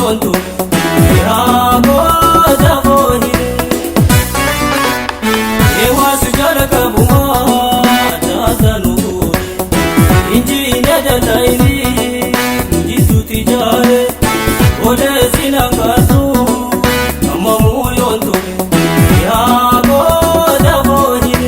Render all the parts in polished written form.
yontu ya goda bohi ewa sujala kabuma tazanu inji nada taini jitu tijare ode sinangasu amamu yontu ya goda bohi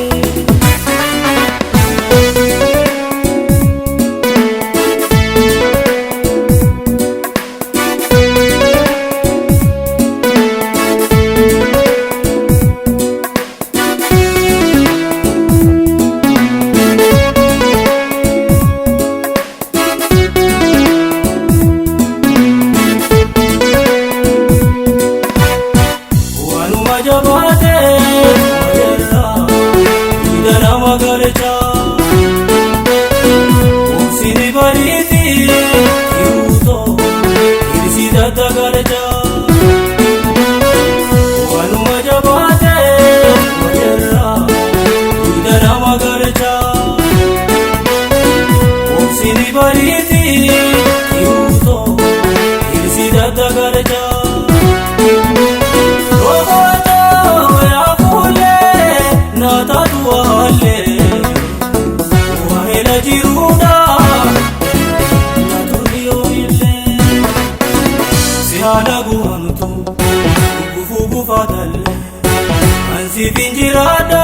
Finjirada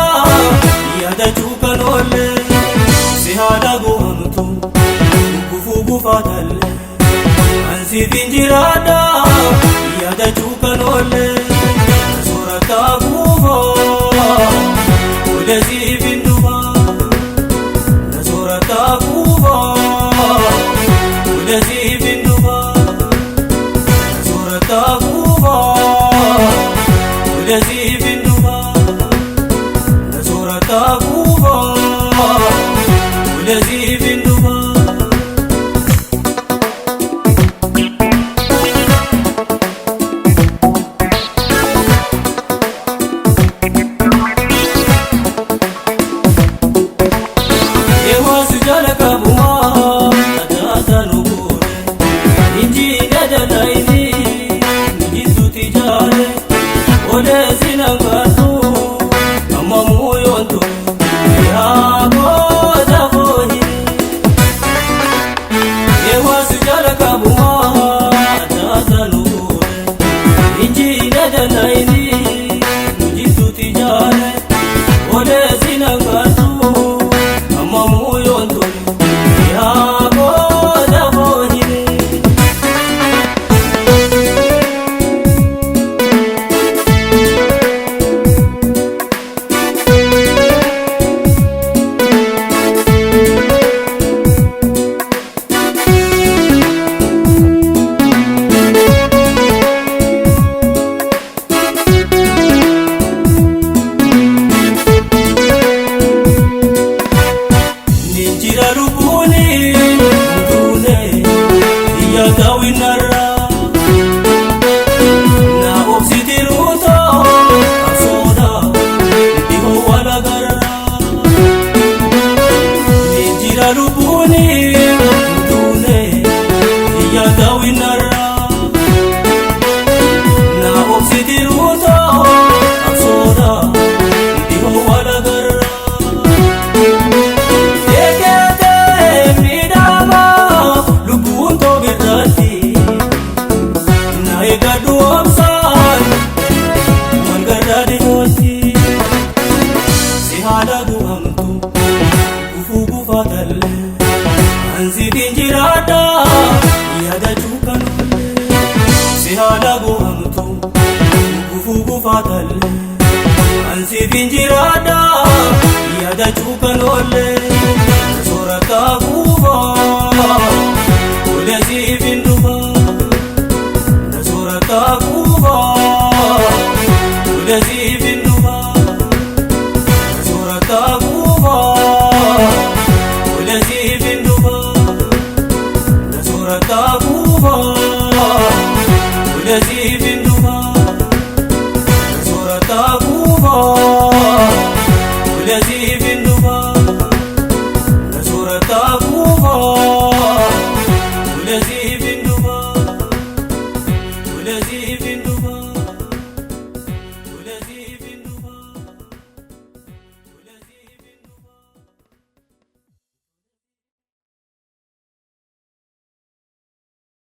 yada chukanole sihada gontu kufugu fatale ansi finjirada yada chukanole surata kuvo ulezi binduba surata kuvo ulezi binduba surata kuvo ulezi binduba takuva ulezi binduba ewa sujala kabuma tazanu inji nada taini jitu tijare ode sinangasu amamu yontu ya goda bohi ewa sujala kabuma tazanu inji nada taini jitu tijare ode sinangasu amamu yontu ya goda bohi ansi finjirada yada chukanole surata kuva ulezi binduba surata kuva ulezi binduba surata kuva ulezi binduba surata kuva ulezi